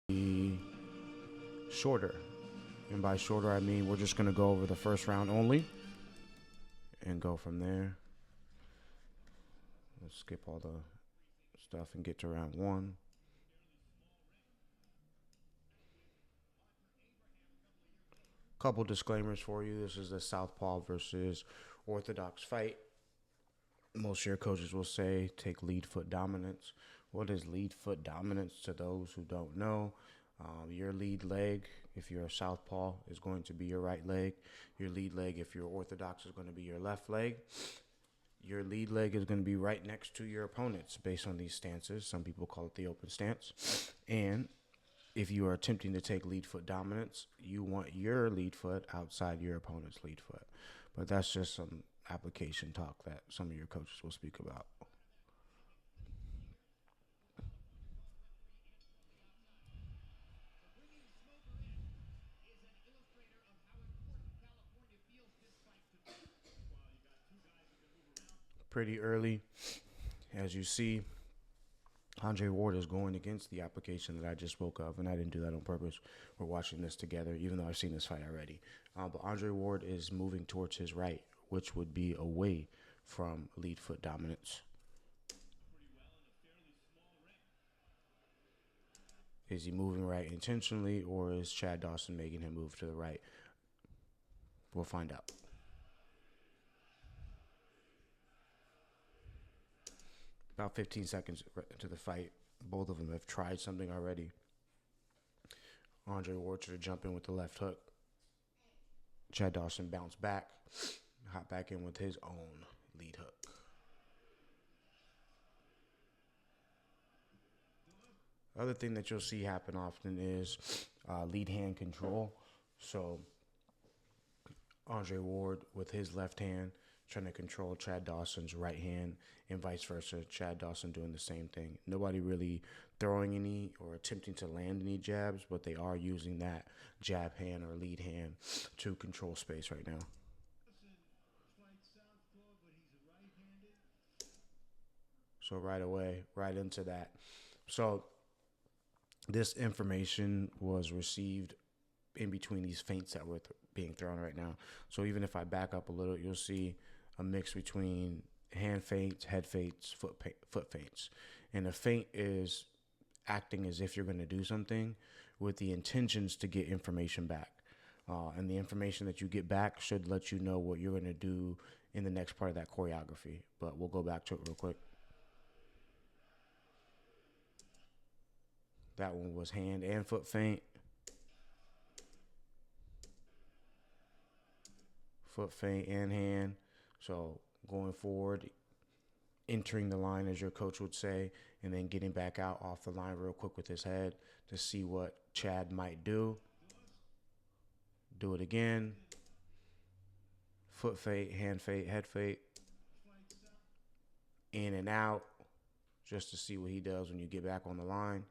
be shorter. And by shorter, I mean we're just going to go over the first round only and go from there. Let's skip all the stuff and get to round one. Couple disclaimers for you. This is the Southpaw versus orthodox fight. Most of your coaches will say take lead foot dominance. What is lead foot dominance to those who don't know? Your lead leg, if you're a southpaw, is going to be your right leg. Your lead leg, if you're orthodox, is going to be your left leg. Your lead leg is going to be right next to your opponent's based on these stances. Some people call it the open stance. And if you are attempting to take lead foot dominance, you want your lead foot outside your opponent's lead foot. But that's just some application talk that some of your coaches will speak about. Pretty early, as you see, Andre Ward is going against the application that I just spoke of, and I didn't do that on purpose. We're watching this together, even though I've seen this fight already. But Andre Ward is moving towards his right, which would be away from lead foot dominance. Is he moving right intentionally, or is Chad Dawson making him move to the right? We'll find out. About 15 seconds into the fight, both of them have tried something already. Andre Ward to jump in with the left hook. Chad Dawson bounced back, hop back in with his own lead hook. Other thing that you'll see happen often is lead hand control. So Andre Ward with his left hand trying to control Chad Dawson's right hand, and vice versa. Chad Dawson doing the same thing. Nobody really throwing any or attempting to land any jabs, but they are using that jab hand or lead hand to control space right now. So right away, right into that. So this information was received in between these feints that were being thrown right now. So even if I back up a little, you'll see a mix between hand feints, head feints, foot feints. And a feint is acting as if you're going to do something with the intentions to get information back. And the information that you get back should let you know what you're going to do in the next part of that choreography. But we'll go back to it real quick. That one was hand and foot feint. Foot feint and hand. So going forward, entering the line as your coach would say, and then getting back out off the line real quick with his head to see what Chad might do. Do it again. Foot feint, hand feint, head feint. In and out just to see what he does when you get back on the line.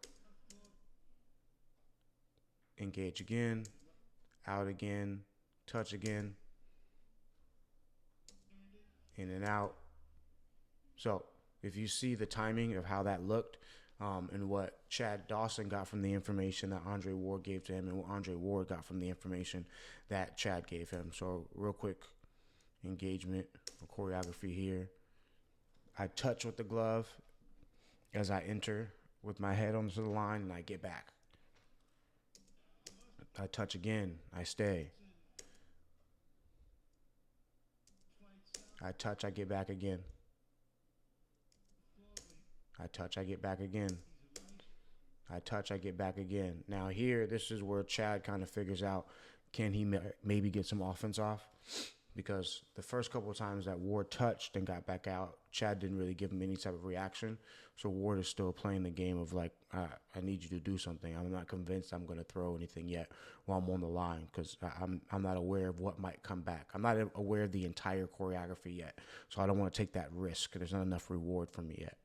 Engage again. Out again. Touch again. In and out. So if you see the timing of how that looked and what Chad Dawson got from the information that Andre Ward gave to him and what Andre Ward got from the information that Chad gave him. So real quick engagement for choreography here. I touch with the glove as I enter with my head onto the line and I get back. I touch again. I stay. I touch, I get back again. I touch, I get back again. I touch, I get back again. Now here, this is where Chad kind of figures out, can he maybe get some offense off? Because the first couple of times that Ward touched and got back out, Chad didn't really give him any type of reaction. So Ward is still playing the game of like, I need you to do something. I'm not convinced I'm going to throw anything yet while I'm on the line because I'm not aware of what might come back. I'm not aware of the entire choreography yet. So I don't want to take that risk. There's not enough reward for me yet.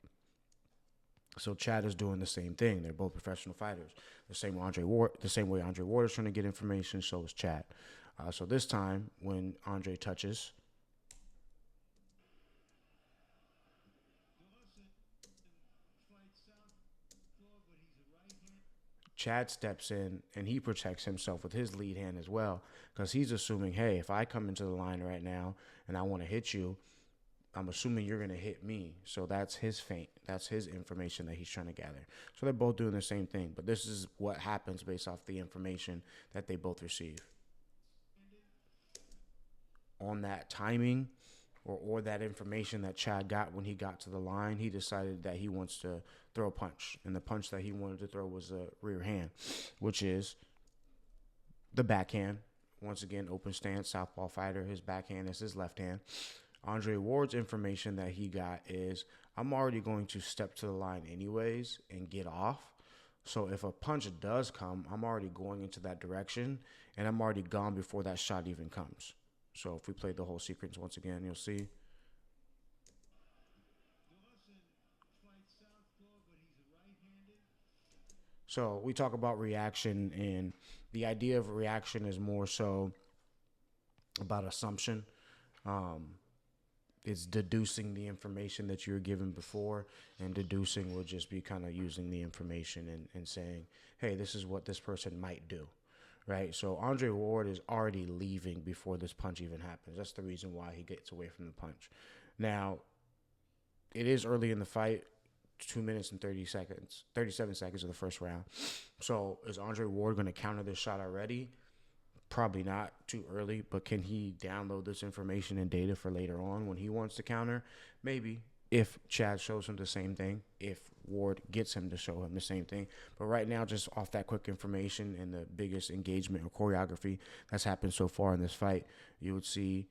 So Chad is doing the same thing. They're both professional fighters. The same way Andre Ward is trying to get information, so is Chad. So this time, when Andre touches, Chad steps in and he protects himself with his lead hand as well, because he's assuming, hey, if I come into the line right now and I want to hit you, I'm assuming you're going to hit me. So that's his feint. That's his information that he's trying to gather. So they're both doing the same thing, but this is what happens based off the information that they both receive. On that timing or that information that Chad got when he got to the line, he decided that he wants to throw a punch. And the punch that he wanted to throw was a rear hand, which is the backhand. Once again, open stance, southpaw fighter. His backhand is his left hand. Andre Ward's information that he got is, I'm already going to step to the line anyways and get off. So if a punch does come, I'm already going into that direction, and I'm already gone before that shot even comes. So if we play the whole sequence once again, you'll see. So we talk about reaction, and the idea of reaction is more so about assumption. It's deducing the information that you're given before, and deducing will just be kind of using the information and saying, hey, this is what this person might do. Right, so Andre Ward is already leaving before this punch even happens. That's the reason why he gets away from the punch. Now, it is early in the fight, 2 minutes and 37 seconds of the first round. So is Andre Ward going to counter this shot already? Probably not, too early, but can he download this information and data for later on when he wants to counter? Maybe, if Chad shows him the same thing, if Ward gets him to show him the same thing. But right now, just off that quick information and the biggest engagement or choreography that's happened so far in this fight, you would see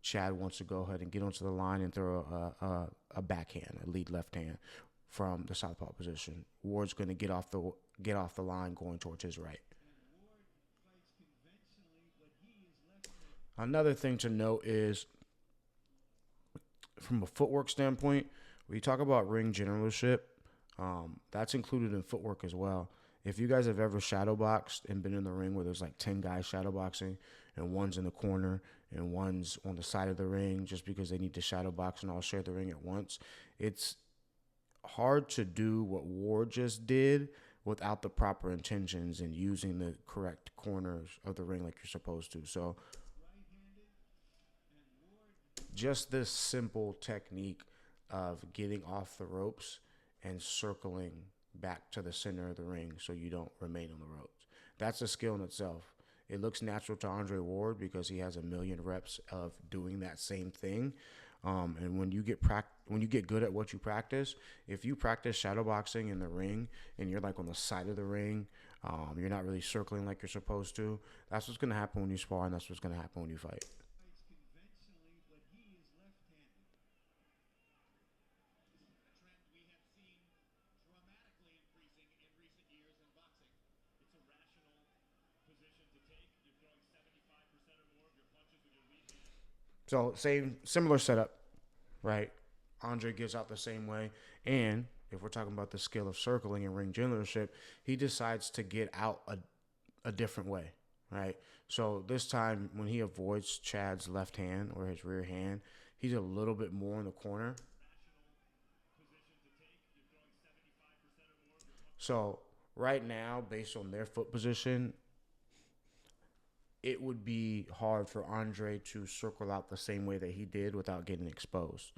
Chad wants to go ahead and get onto the line and throw a backhand, a lead left hand from the southpaw position. Ward's going to get off the line going towards his right. Another thing to note is, from a footwork standpoint, when you talk about ring generalship, that's included in footwork as well. If you guys have ever shadow boxed and been in the ring where there's like 10 guys shadow boxing and one's in the corner and one's on the side of the ring just because they need to shadow box and all share the ring at once, it's hard to do what Ward just did without the proper intentions and using the correct corners of the ring like you're supposed to. So just this simple technique of getting off the ropes and circling back to the center of the ring so you don't remain on the ropes. That's a skill in itself. It looks natural to Andre Ward because he has a million reps of doing that same thing. And when you get good at what you practice, if you practice shadow boxing in the ring and you're like on the side of the ring, you're not really circling like you're supposed to, that's what's going to happen when you spar, and that's what's going to happen when you fight. So similar setup, right? Andre gives out the same way, and if we're talking about the skill of circling and ring generalship, he decides to get out a different way, right? So this time when he avoids Chad's left hand or his rear hand, he's a little bit more in the corner. So right now, based on their foot position, it would be hard for Andre to circle out the same way that he did without getting exposed.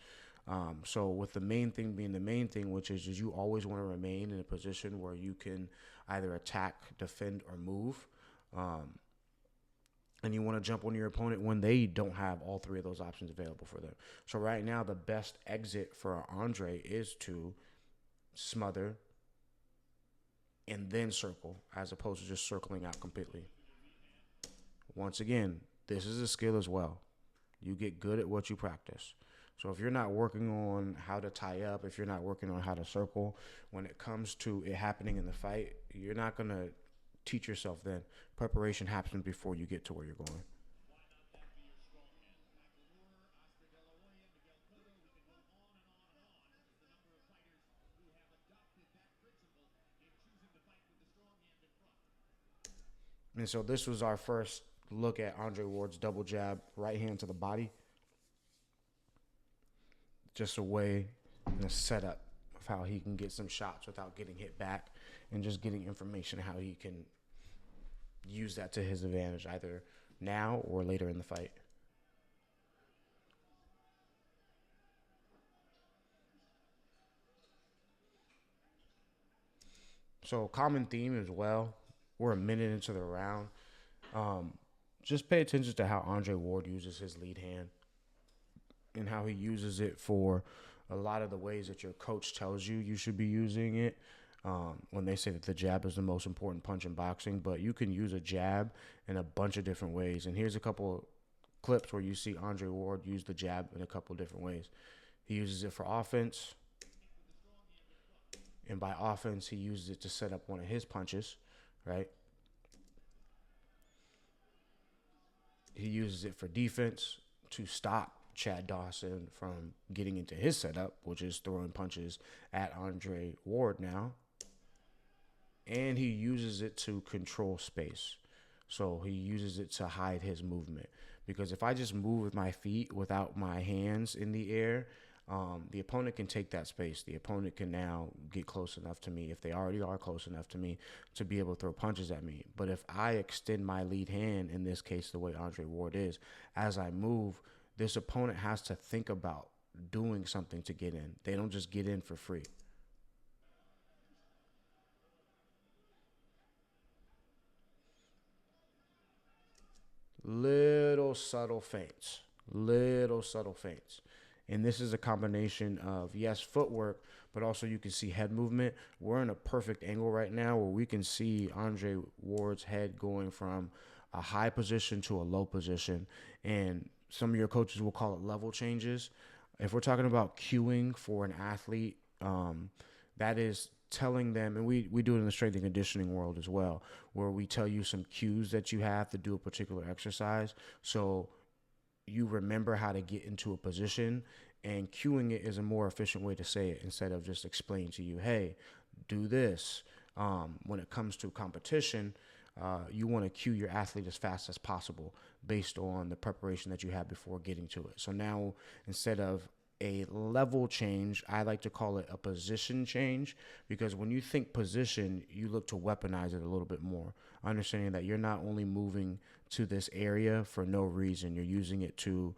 So with the main thing being the main thing, which is you always want to remain in a position where you can either attack, defend, or move. And you want to jump on your opponent when they don't have all three of those options available for them. So right now, the best exit for Andre is to smother and then circle, as opposed to just circling out completely. Once again, this is a skill as well. You get good at what you practice. So if you're not working on how to tie up, if you're not working on how to circle, when it comes to it happening in the fight, you're not going to teach yourself then. Preparation happens before you get to where you're going. And so this was our first look at Andre Ward's double jab, right hand to the body. Just a way and a setup of how he can get some shots without getting hit back and just getting information how he can use that to his advantage either now or later in the fight. So common theme as well. We're a minute into the round. Um, just pay attention to how Andre Ward uses his lead hand and how he uses it for a lot of the ways that your coach tells you should be using it. When they say that the jab is the most important punch in boxing, but you can use a jab in a bunch of different ways. And here's a couple clips where you see Andre Ward use the jab in a couple different ways. He uses it for offense, and by offense, he uses it to set up one of his punches, right? He uses it for defense to stop Chad Dawson from getting into his setup, which is throwing punches at Andre Ward now. And he uses it to control space. So he uses it to hide his movement. Because if I just move with my feet without my hands in the air, the opponent can take that space. The opponent can now get close enough to me, if they already are close enough to me, to be able to throw punches at me. But if I extend my lead hand, in this case the way Andre Ward is, as I move, this opponent has to think about doing something to get in. They don't just get in for free. Little subtle feints. And this is a combination of, yes, footwork, but also you can see head movement. We're in a perfect angle right now where we can see Andre Ward's head going from a high position to a low position. And some of your coaches will call it level changes. If we're talking about cueing for an athlete, that is telling them, and we do it in the strength and conditioning world as well, where we tell you some cues that you have to do a particular exercise. So you remember how to get into a position, and cueing it is a more efficient way to say it instead of just explain to you, hey, do this. When it comes to competition, you want to cue your athlete as fast as possible based on the preparation that you have before getting to it. So now, instead of a level change, I like to call it a position change, because when you think position, you look to weaponize it a little bit more, understanding that you're not only moving to this area for no reason, you're using it to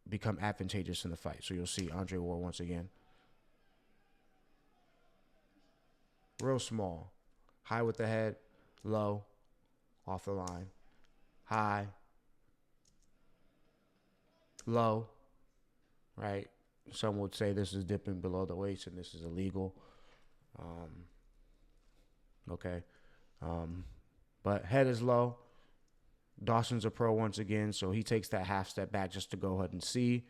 become advantageous in the fight. So you'll see Andre Ward once again. Real small. High with the head, low, off the line. High, low, right? Some would say this is dipping below the waist and this is illegal. Okay. But head is low. Dawson's a pro once again, so he takes that half step back just to go ahead and see.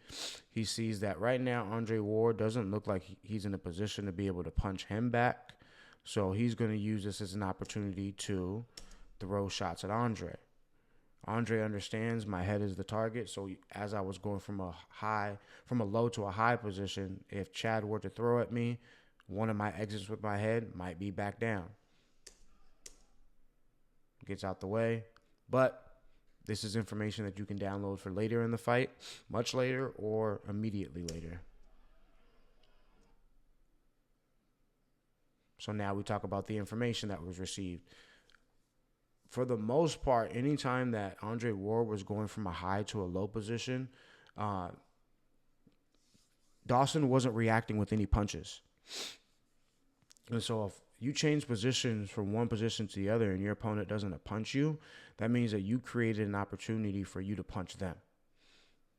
He sees that right now Andre Ward doesn't look like he's in a position to be able to punch him back. So he's going to use this as an opportunity to throw shots at Andre. Andre understands my head is the target, so as I was going from a low to a high position, if Chad were to throw at me, one of my exits with my head might be back down. Gets out the way, but this is information that you can download for later in the fight, much later or immediately later. So now we talk about the information that was received. For the most part, anytime that Andre Ward was going from a high to a low position, Dawson wasn't reacting with any punches. And so if you change positions from one position to the other and your opponent doesn't punch you, that means that you created an opportunity for you to punch them.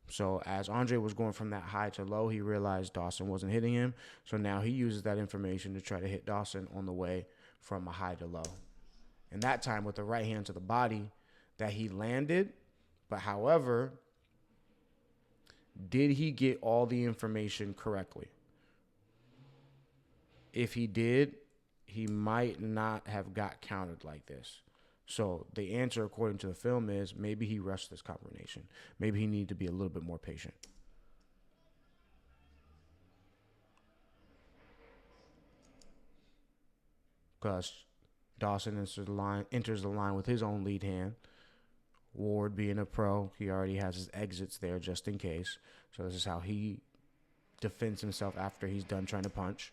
So as Andre was going from that high to low, he realized Dawson wasn't hitting him. So now he uses that information to try to hit Dawson on the way from a high to low. And that time with the right hand to the body that he landed. But however, did he get all the information correctly? If he did, he might not have got counted like this. So the answer, according to the film, is maybe he rushed this combination. Maybe he needed to be a little bit more patient. Because Dawson enters the line with his own lead hand. Ward, being a pro, he already has his exits there just in case. So this is how he defends himself after he's done trying to punch.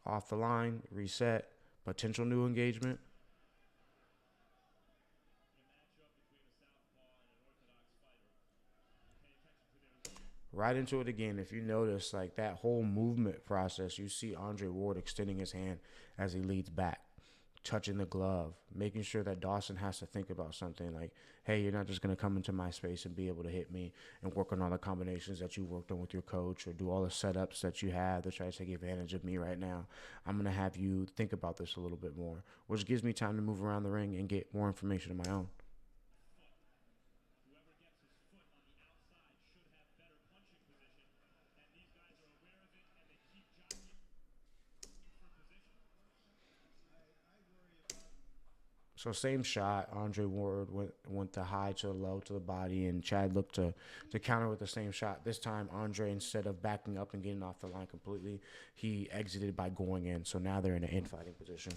Off the line, reset, potential new engagement. Right into it again. If you notice, like that whole movement process, you see Andre Ward extending his hand as he leads back, touching the glove, making sure that Dawson has to think about something like, hey, you're not just going to come into my space and be able to hit me and work on all the combinations that you worked on with your coach or do all the setups that you have to try to take advantage of me right now. I'm going to have you think about this a little bit more, which gives me time to move around the ring and get more information of my own. So same shot. Andre Ward went the high to the low to the body, and Chad looked to counter with the same shot. This time, Andre, instead of backing up and getting off the line completely, he exited by going in. So now they're in an infighting position.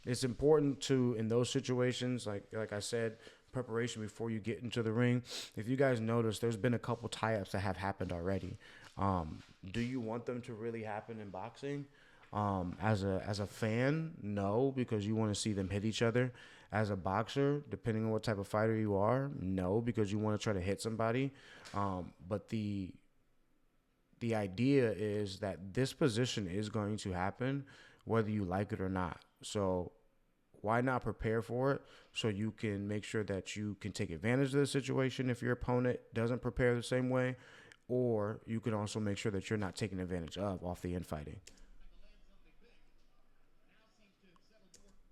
It's important to, in those situations, like I said, preparation before you get into the ring. If you guys notice, there's been a couple tie-ups that have happened already. Do you want them to really happen in boxing? As a fan, no, because you want to see them hit each other. As a boxer, depending on what type of fighter you are, no, because you want to try to hit somebody. But the idea is that this position is going to happen whether you like it or not. So why not prepare for it so you can make sure that you can take advantage of the situation if your opponent doesn't prepare the same way, or you can also make sure that you're not taken advantage of off the infighting.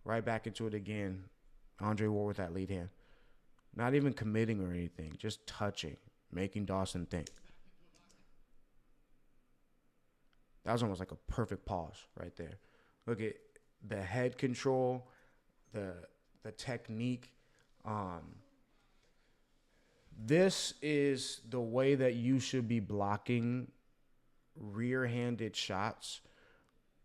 Right back into it again. Andre Ward with that lead hand. Not even committing or anything, just touching, making Dawson think. That was almost like a perfect pause right there. Look at the head control, the the technique. Um, this is the way that you should be blocking rear-handed shots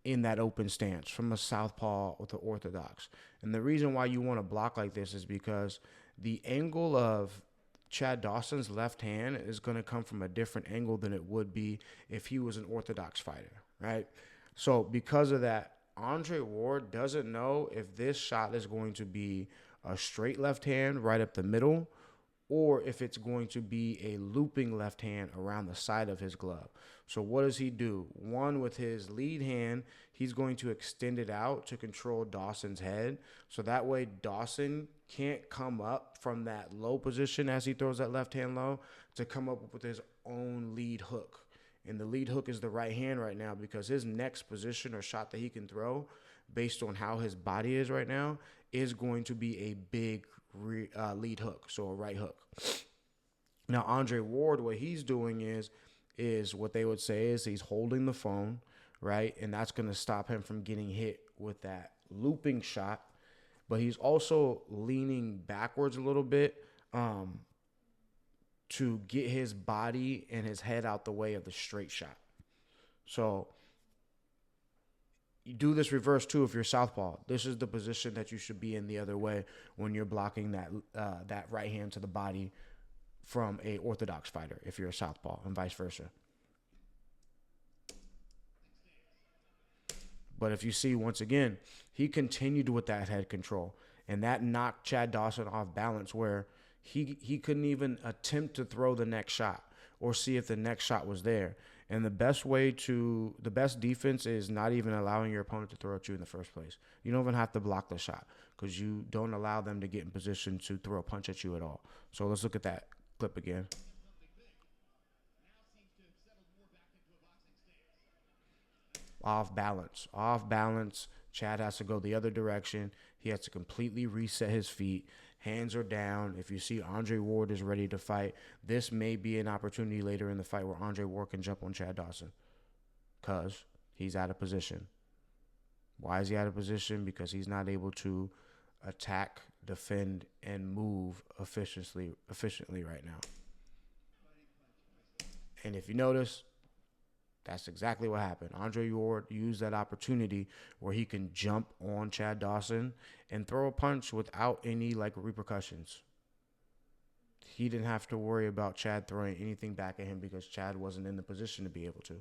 in that open stance from a southpaw with the orthodox. And the reason why you want to block like this is because the angle of Chad Dawson's left hand is going to come from a different angle than it would be if he was an orthodox fighter, right? So because of that, Andre Ward doesn't know if this shot is going to be a straight left hand right up the middle or if it's going to be a looping left hand around the side of his glove. So what does he do? One, with his lead hand, he's going to extend it out to control Dawson's head. So that way Dawson can't come up from that low position as he throws that left hand low to come up with his own lead hook. And the lead hook is the right hand right now because his next position or shot that he can throw based on how his body is right now is going to be a big lead hook, so a right hook. Now, Andre Ward, what he's doing is what they would say is he's holding the phone, right? And that's going to stop him from getting hit with that looping shot. But he's also leaning backwards a little bit to get his body and his head out the way of the straight shot. So you do this reverse too if you're southpaw. This is the position that you should be in the other way when you're blocking that right hand to the body from a orthodox fighter if you're a southpaw, and vice versa. But if you see, once again, he continued with that head control, and that knocked Chad Dawson off balance where he couldn't even attempt to throw the next shot or see if the next shot was there. And the best defense is not even allowing your opponent to throw at you in the first place. You don't even have to block the shot because you don't allow them to get in position to throw a punch at you at all. So let's look at that clip again. Off balance. Off balance. Chad has to go the other direction. He has to completely reset his feet. Hands are down. If you see Andre Ward is ready to fight, this may be an opportunity later in the fight where Andre Ward can jump on Chad Dawson because he's out of position. Why is he out of position? Because he's not able to attack, defend, and move efficiently right now. And if you notice, that's exactly what happened. Andre Ward used that opportunity where he can jump on Chad Dawson and throw a punch without any repercussions. he didn't have to worry about Chad throwing anything back at him because Chad wasn't in the position to be able to.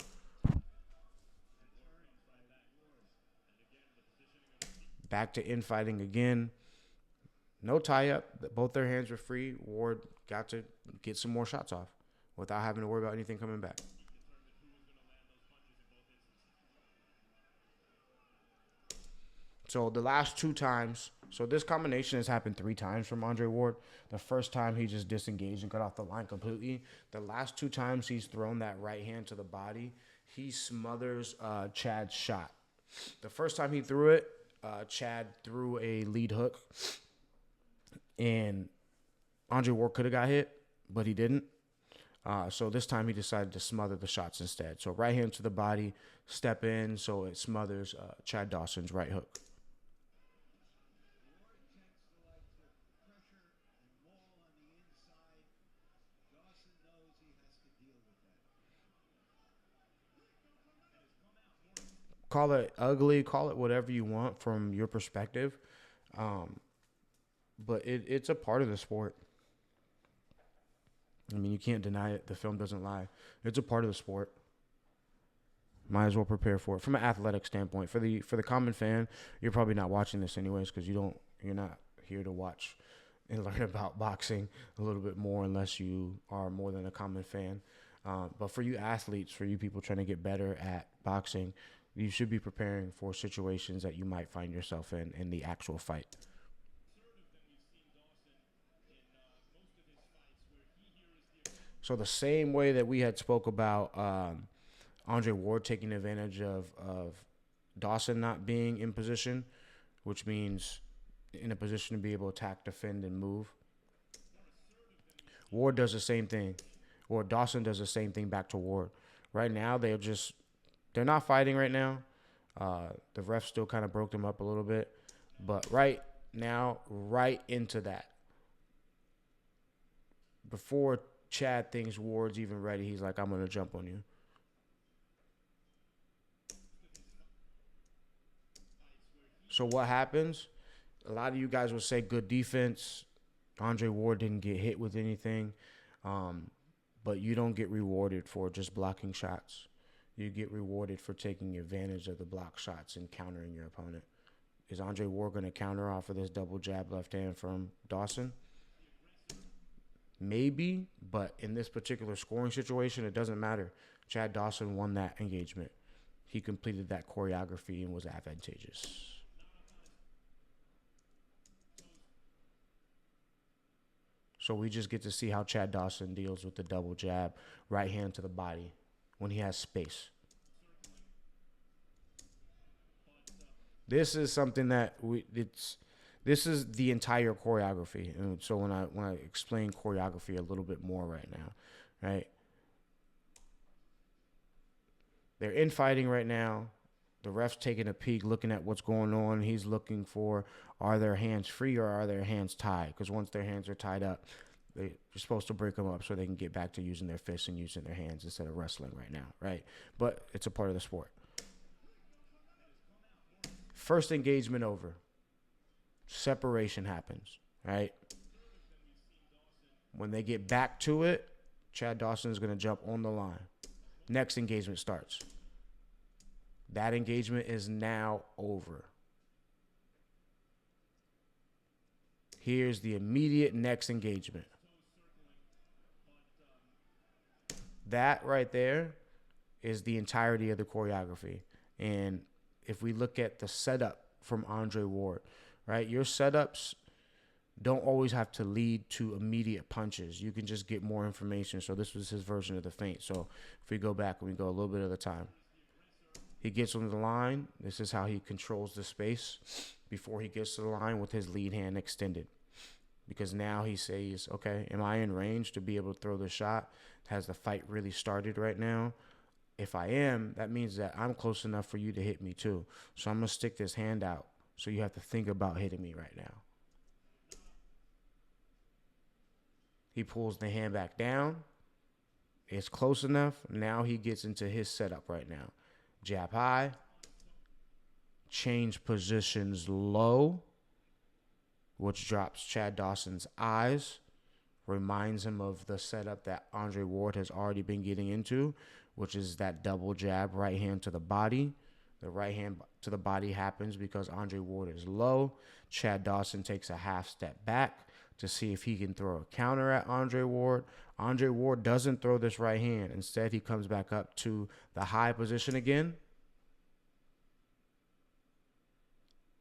Back to infighting again. No tie up. Both their hands were free. Ward got to get some more shots off without having to worry about anything coming back. So the last two times, so this combination has happened 3 times from Andre Ward. The first time he just disengaged and got off the line completely. The last 2 times he's thrown that right hand to the body, he smothers Chad's shot. The first time he threw it, Chad threw a lead hook, and Andre Ward could have got hit, but he didn't. So this time he decided to smother the shots instead. So right hand to the body, step in, so it smothers Chad Dawson's right hook. Call it ugly, call it whatever you want from your perspective, but it's a part of the sport. I mean, you can't deny it. The film doesn't lie. It's a part of the sport. Might as well prepare for it from an athletic standpoint. For the common fan, you're probably not watching this anyways because you're not here to watch and learn about boxing a little bit more unless you are more than a common fan. But for you athletes, for you people trying to get better at boxing, you should be preparing for situations that you might find yourself in the actual fight. So the same way that we had spoke about Andre Ward taking advantage of Dawson not being in position, which means in a position to be able to attack, defend, and move. Ward does the same thing, or Dawson does the same thing back to Ward. Right now, they're not fighting right now. The ref still kind of broke them up a little bit, but right now, right into that. Before Chad thinks Ward's even ready, he's like, I'm going to jump on you. So what happens? A lot of you guys will say good defense. Andre Ward didn't get hit with anything. But you don't get rewarded for just blocking shots. You get rewarded for taking advantage of the block shots and countering your opponent. Is Andre Ward going to counter off of this double jab left hand from Dawson? Maybe, but in this particular scoring situation, it doesn't matter. Chad Dawson won that engagement. He completed that choreography and was advantageous. So we just get to see how Chad Dawson deals with the double jab, right hand to the body when he has space. This is something that this is the entire choreography. And so when I explain choreography a little bit more right now, right? They're infighting right now. The ref's taking a peek, looking at what's going on. He's looking for, are their hands free or are their hands tied? Because once their hands are tied up, they're supposed to break them up so they can get back to using their fists and using their hands instead of wrestling right now, right? But it's a part of the sport. First engagement over. Separation happens, right? When they get back to it, Chad Dawson is going to jump on the line. Next engagement starts. That engagement is now over. Here's the immediate next engagement. That right there is the entirety of the choreography. And if we look at the setup from Andre Ward, right, your setups don't always have to lead to immediate punches. You can just get more information. So this was his version of the feint. So if we go back and we go a little bit at a time. He gets on the line. This is how he controls the space before he gets to the line with his lead hand extended. Because now he says, okay, am I in range to be able to throw the shot? Has the fight really started right now? If I am, that means that I'm close enough for you to hit me too. So I'm going to stick this hand out. So you have to think about hitting me right now. He pulls the hand back down. It's close enough. Now he gets into his setup right now. Jab high. Change positions low, which drops Chad Dawson's eyes reminds him of the setup that Andre Ward has already been getting into, which is that double jab, right hand to the body. The right hand to the body happens because Andre Ward is low. Chad Dawson takes a half step back to see if he can throw a counter at Andre Ward. Andre Ward doesn't throw this right hand. Instead, he comes back up to the high position again.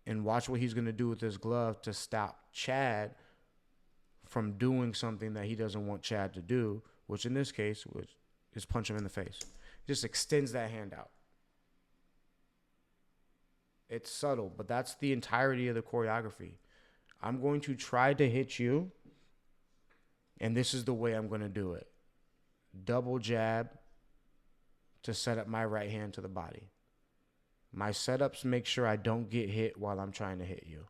And watch what he's going to do with his glove to stop Chad from doing something that he doesn't want Chad to do, which in this case is punch him in the face. Just extends that hand out. It's subtle, but that's the entirety of the choreography. I'm going to try to hit you, and this is the way I'm going to do it. Double jab to set up my right hand to the body. My setups make sure I don't get hit while I'm trying to hit you.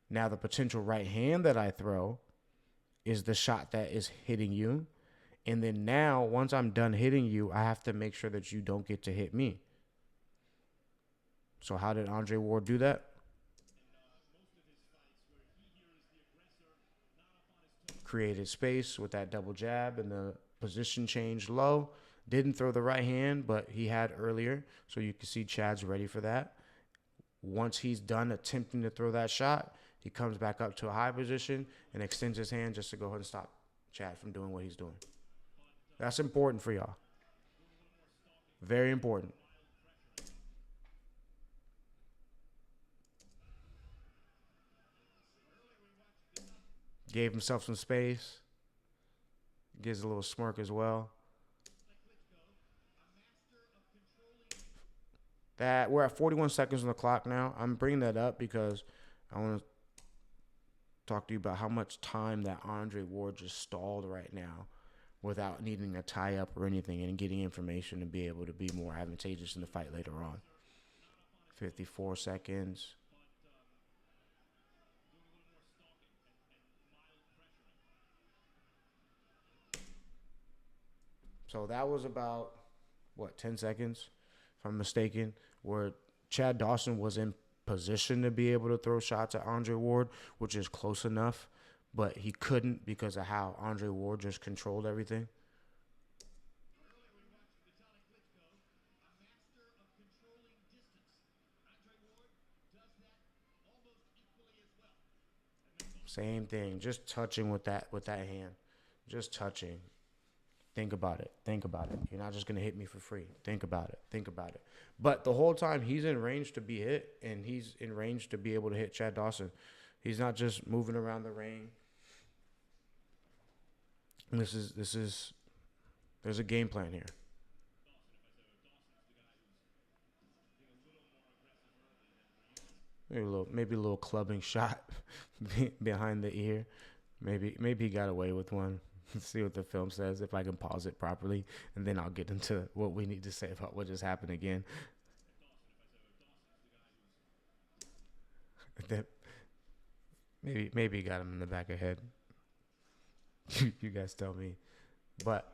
Now, the potential right hand that I throw is the shot that is hitting you. And then now, once I'm done hitting you, I have to make sure that you don't get to hit me. So how did Andre Ward do that? Created space with that double jab and the position changed low. Didn't throw the right hand, but he had earlier. So you can see Chad's ready for that. Once he's done attempting to throw that shot, he comes back up to a high position and extends his hand just to go ahead and stop Chad from doing what he's doing. That's important for y'all. Very important. Gave himself some space. Gives a little smirk as well. That we're at 41 seconds on the clock now. I'm bringing that up because I want to talk to you about how much time that Andre Ward just stalled right now without needing to tie up or anything and getting information to be able to be more advantageous in the fight later on. 54 seconds. So that was about, 10 seconds, if I'm mistaken, where Chad Dawson was in position to be able to throw shots at Andre Ward, which is close enough, but he couldn't because of how Andre Ward just controlled everything. Same thing, just touching with that hand, just touching. Think about it. Think about it. You're not just going to hit me for free. Think about it. Think about it. But the whole time he's in range to be hit, and he's in range to be able to hit Chad Dawson. He's not just moving around the ring. There's a game plan here. Maybe a little clubbing shot behind the ear. Maybe he got away with one. See what the film says, if I can pause it properly, and then I'll get into what we need to say about what just happened again. Maybe he got him in the back of the head. You guys tell me. But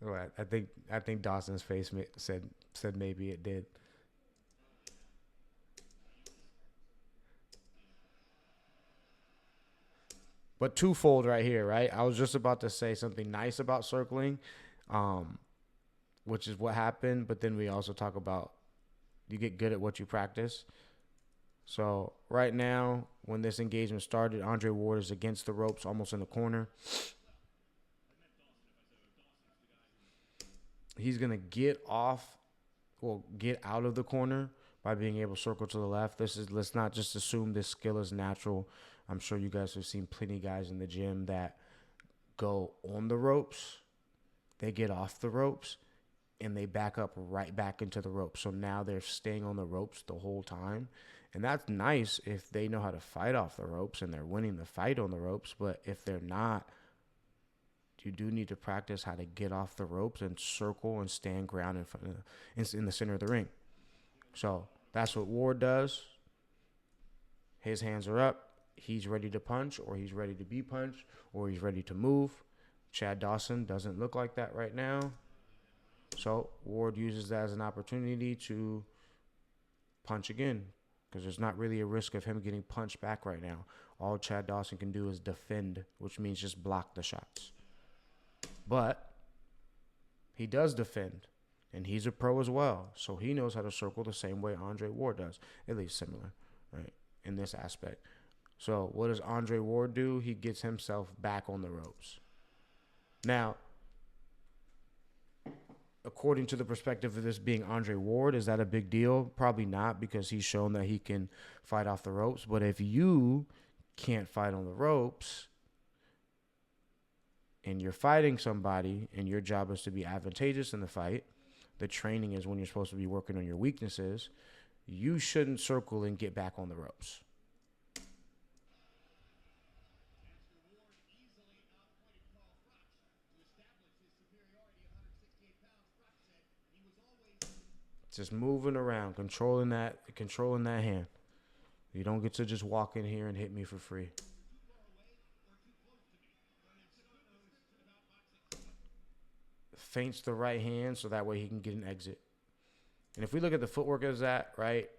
well, I think Dawson's face said maybe it did. But twofold right here, right? I was just about to say something nice about circling, which is what happened. But then we also talk about you get good at what you practice. So right now, when this engagement started, Andre Ward is against the ropes, almost in the corner. He's going to get out of the corner by being able to circle to the left. Let's not just assume this skill is natural. I'm sure you guys have seen plenty of guys in the gym that go on the ropes, they get off the ropes, and they back up right back into the ropes. So now they're staying on the ropes the whole time. And that's nice if they know how to fight off the ropes and they're winning the fight on the ropes. But if they're not, you do need to practice how to get off the ropes and circle and stand ground in the center of the ring. So that's what Ward does. His hands are up. He's ready to punch, or he's ready to be punched, or he's ready to move. Chad Dawson doesn't look like that right now. So Ward uses that as an opportunity to punch again. because there's not really a risk of him getting punched back right now. All Chad Dawson can do is defend, which means just block the shots. But he does defend, and he's a pro as well, so he knows how to circle the same way Andre Ward does, at least similar, right, in this aspect. So what does Andre Ward do? He gets himself back on the ropes. Now, according to the perspective of this being Andre Ward, is that a big deal? Probably not, because he's shown that he can fight off the ropes. But if you can't fight on the ropes and you're fighting somebody and your job is to be advantageous in the fight, the training is when you're supposed to be working on your weaknesses, you shouldn't circle and get back on the ropes. Just moving around, controlling that hand. You don't get to just walk in here and hit me for free. Feints the right hand so that way he can get an exit. And if we look at the footwork as that, right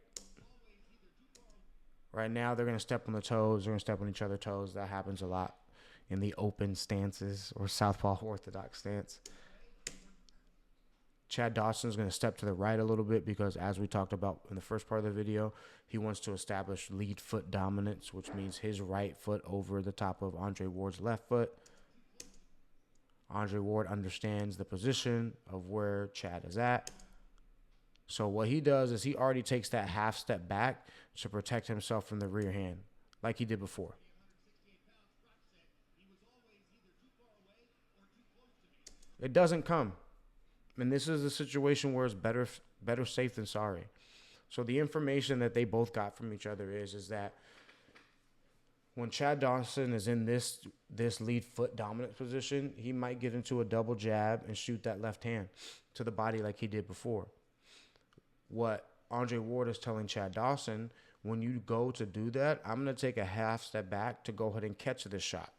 now they're going to step on the toes. They're going to step on each other's toes. That happens a lot in the open stances or Southpaw orthodox stance. Chad Dawson is going to step to the right a little bit because, as we talked about in the first part of the video, he wants to establish lead foot dominance, which means his right foot over the top of Andre Ward's left foot. Andre Ward understands the position of where Chad is at. So what he does is he already takes that half step back to protect himself from the rear hand, like he did before. It doesn't come. And this is a situation where it's better safe than sorry. So the information that they both got from each other is that when Chad Dawson is in this lead foot dominant position, he might get into a double jab and shoot that left hand to the body like he did before. What Andre Ward is telling Chad Dawson, when you go to do that, I'm going to take a half step back to go ahead and catch this shot.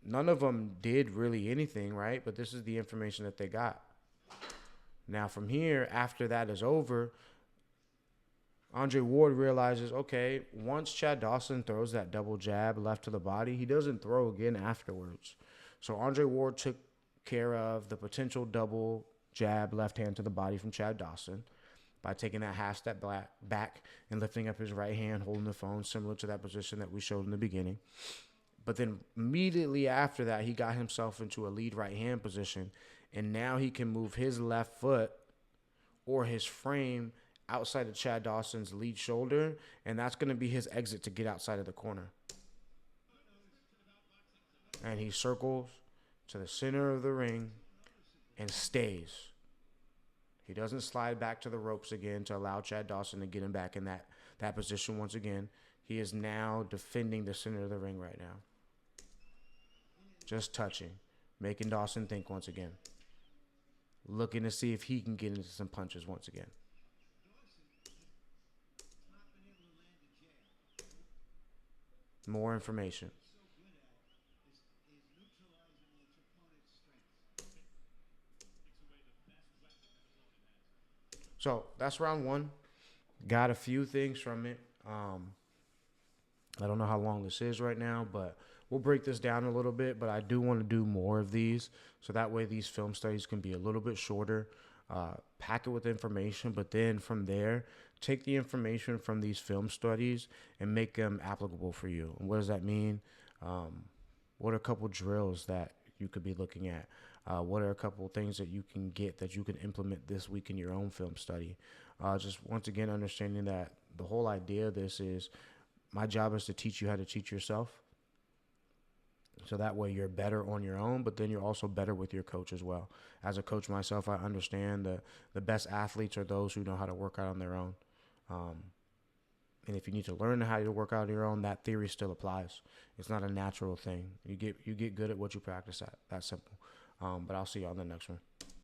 None of them did really anything, right? But this is the information that they got. Now, from here, after that is over, Andre Ward realizes, okay, once Chad Dawson throws that double jab left to the body, he doesn't throw again afterwards. So Andre Ward took care of the potential double jab left hand to the body from Chad Dawson by taking that half step back and lifting up his right hand, holding the phone, similar to that position that we showed in the beginning. But then immediately after that, he got himself into a lead right hand position, and now he can move his left foot or his frame outside of Chad Dawson's lead shoulder, and that's going to be his exit to get outside of the corner. And he circles to the center of the ring and stays. He doesn't slide back to the ropes again to allow Chad Dawson to get him back in that position once again. He is now defending the center of the ring right now. Just touching, making Dawson think once again. Looking to see if he can get into some punches once again. More information. So that's round one. Got a few things from it. I don't know how long this is right now, but we'll break this down a little bit. But I do want to do more of these, so that way these film studies can be a little bit shorter. Pack it with information, but then from there, take the information from these film studies and make them applicable for you. And what does that mean? What are a couple drills that you could be looking at? What are a couple things that you can get that you can implement this week in your own film study? Just once again, understanding that the whole idea of this is my job is to teach you how to teach yourself. So that way you're better on your own, but then you're also better with your coach as well. As a coach myself, I understand the best athletes are those who know how to work out on their own. And if you need to learn how to work out on your own, that theory still applies. It's not a natural thing. You get good at what you practice at. That's simple. But I'll see you on the next one.